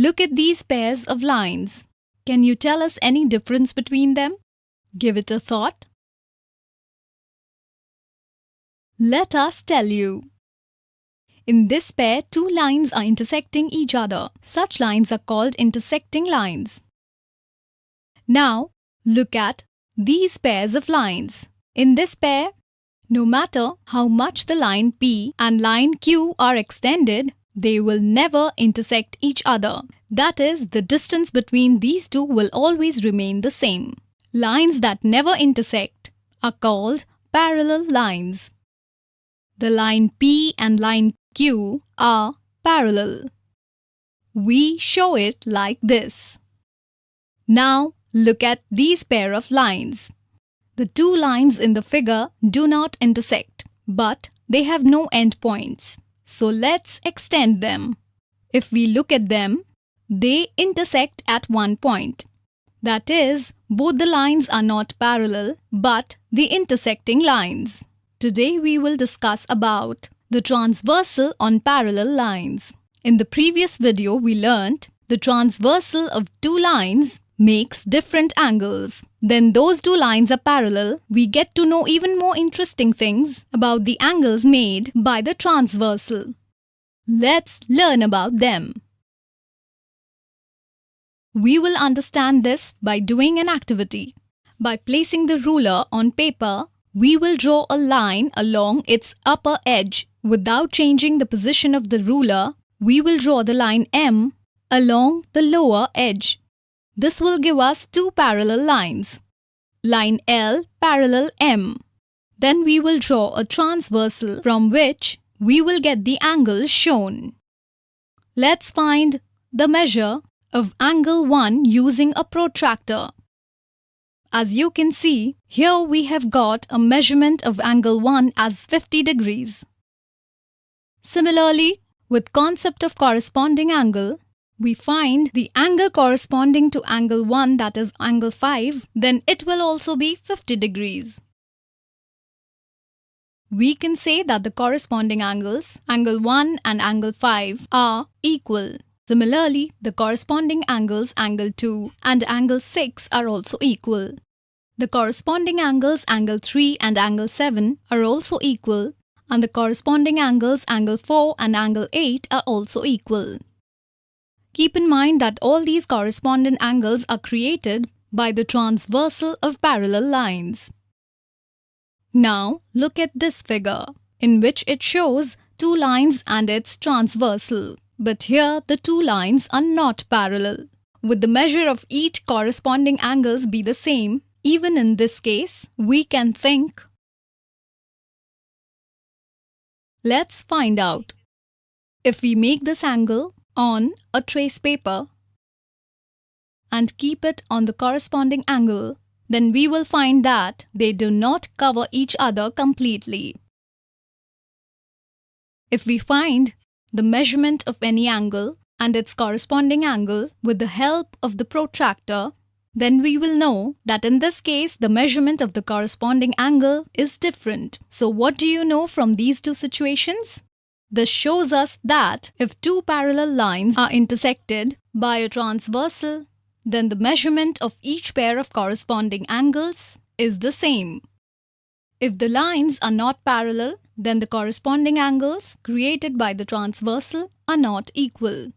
Look at these pairs of lines. Can you tell us any difference between them? Give it a thought. Let us tell you. In this pair, two lines are intersecting each other. Such lines are called intersecting lines. Now, look at these pairs of lines. In this pair, no matter how much the line P and line Q are extended, they will never intersect each other. That is, the distance between these two will always remain the same. Lines that never intersect are called parallel lines. The line P and line Q are parallel. We show it like this. Now look at these pair of lines. The two lines in the figure do not intersect, but they have no endpoints. So let's extend them. If we look at them, they intersect at one point. That is, both the lines are not parallel, but the intersecting lines. Today we will discuss about the transversal on parallel lines. In the previous video we learnt the transversal of two lines makes different angles. Then those two lines are parallel. We get to know even more interesting things about the angles made by the transversal. Let's learn about them. We will understand this by doing an activity. By placing the ruler on paper, we will draw a line along its upper edge. Without changing the position of the ruler, we will draw the line M along the lower edge. This will give us two parallel lines. Line L parallel M. Then we will draw a transversal from which we will get the angles shown. Let's find the measure of angle 1 using a protractor. As you can see, here we have got a measurement of angle 1 as 50 degrees. Similarly, with concept of corresponding angle, we find the angle corresponding to angle 1, that is angle 5, then it will also be 50 degrees. We can say that the corresponding angles, angle 1 and angle 5, are equal. Similarly, the corresponding angles, angle 2 and angle 6, are also equal. The corresponding angles, angle 3 and angle 7, are also equal, and the corresponding angles, angle 4 and angle 8, are also equal. Keep in mind that all these corresponding angles are created by the transversal of parallel lines. Now look at this figure, in which it shows two lines and its transversal. But here the two lines are not parallel. Would the measure of each corresponding angles be the same? Even in this case, we can think. Let's find out. If we make this angle on a trace paper and keep it on the corresponding angle, then we will find that they do not cover each other completely. If we find the measurement of any angle and its corresponding angle with the help of the protractor, then we will know that in this case the measurement of the corresponding angle is different. So what do you know from these two situations? This shows us that if two parallel lines are intersected by a transversal, then the measurement of each pair of corresponding angles is the same. If the lines are not parallel, then the corresponding angles created by the transversal are not equal.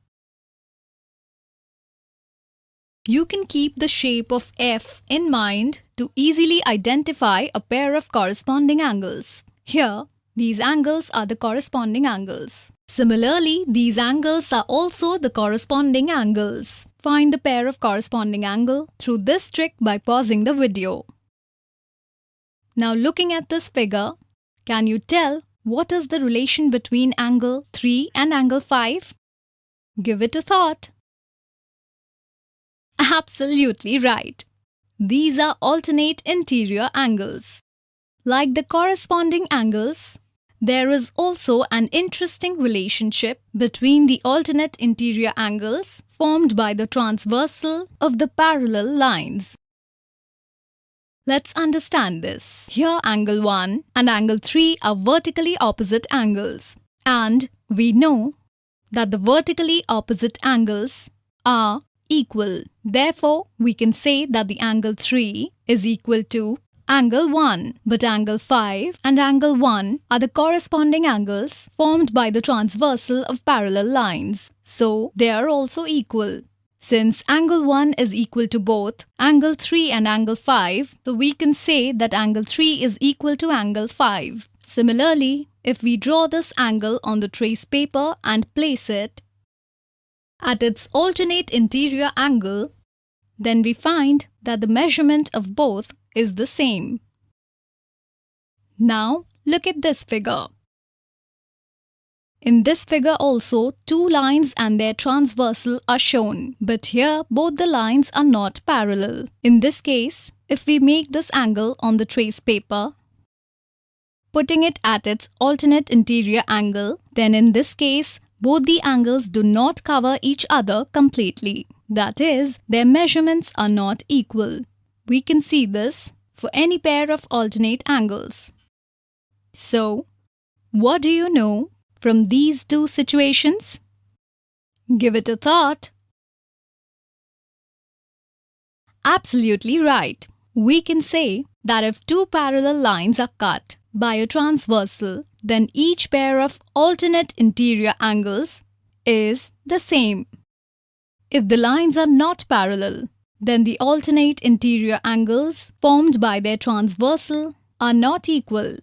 You can keep the shape of F in mind to easily identify a pair of corresponding angles. Here, these angles are the corresponding angles. Similarly, these angles are also the corresponding angles. Find the pair of corresponding angle through this trick by pausing the video. Now looking at this figure, can you tell what is the relation between angle 3 and angle 5? Give it a thought. Absolutely right. These are alternate interior angles. Like the corresponding angles, there is also an interesting relationship between the alternate interior angles formed by the transversal of the parallel lines. Let's understand this. Here angle 1 and angle 3 are vertically opposite angles, and we know that the vertically opposite angles are equal. Therefore, we can say that the angle 3 is equal to angle 1. But angle 5 and angle 1 are the corresponding angles formed by the transversal of parallel lines. So, they are also equal. Since angle 1 is equal to both angle 3 and angle 5, so we can say that angle 3 is equal to angle 5. Similarly, if we draw this angle on the trace paper and place it at its alternate interior angle, then we find that the measurement of both is the same. Now, look at this figure. In this figure also, two lines and their transversal are shown, but here both the lines are not parallel. In this case, if we make this angle on the trace paper, putting it at its alternate interior angle, then in this case, both the angles do not cover each other completely. That is, their measurements are not equal. We can see this for any pair of alternate angles. So, what do you know from these two situations? Give it a thought. Absolutely right. We can say that if two parallel lines are cut by a transversal, then each pair of alternate interior angles is the same. If the lines are not parallel, then the alternate interior angles formed by their transversal are not equal.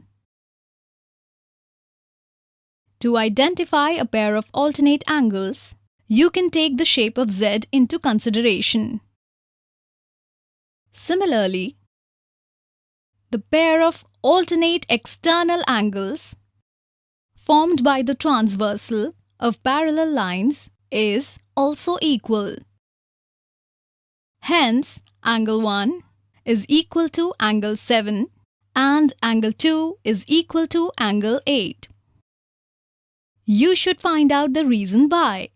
To identify a pair of alternate angles, you can take the shape of Z into consideration. Similarly, the pair of alternate external angles formed by the transversal of parallel lines is also equal. Hence, angle 1 is equal to angle 7 and angle 2 is equal to angle 8. You should find out the reason why.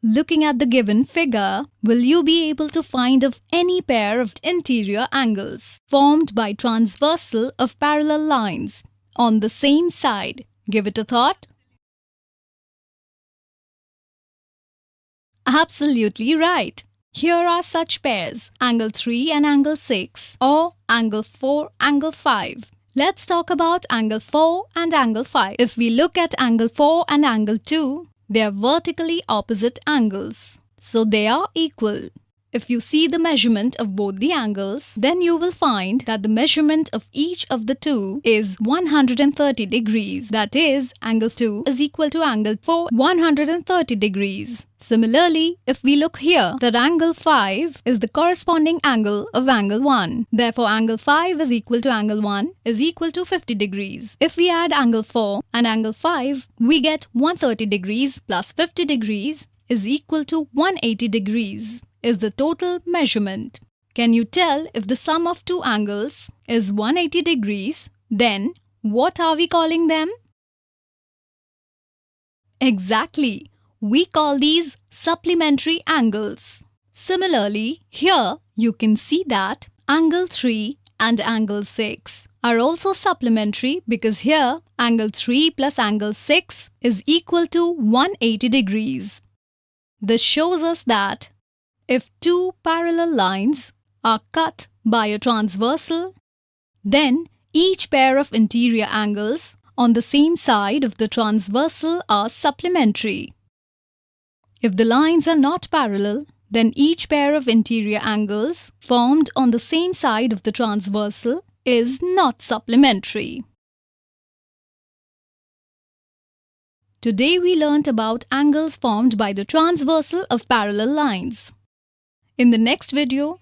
Looking at the given figure, will you be able to find of any pair of interior angles formed by transversal of parallel lines on the same side? Give it a thought. Absolutely right. Here are such pairs, angle 3 and angle 6, or angle 4, angle 5. Let's talk about angle 4 and angle 5. If we look at angle 4 and angle 2, they are vertically opposite angles, so they are equal. If you see the measurement of both the angles, then you will find that the measurement of each of the two is 130 degrees. That is, angle 2 is equal to angle 4, 130 degrees. Similarly, if we look here, that angle 5 is the corresponding angle of angle 1. Therefore, angle 5 is equal to angle 1 is equal to 50 degrees. If we add angle 4 and angle 5, we get 130 degrees plus 50 degrees is equal to 180 degrees. Is the total measurement. Can you tell if the sum of two angles is 180 degrees? Then what are we calling them? Exactly. We call these supplementary angles. Similarly, here you can see that angle 3 and angle 6 are also supplementary because here angle 3 plus angle 6 is equal to 180 degrees. This shows us that if two parallel lines are cut by a transversal, then each pair of interior angles on the same side of the transversal are supplementary. If the lines are not parallel, then each pair of interior angles formed on the same side of the transversal is not supplementary. Today we learnt about angles formed by the transversal of parallel lines. In the next video,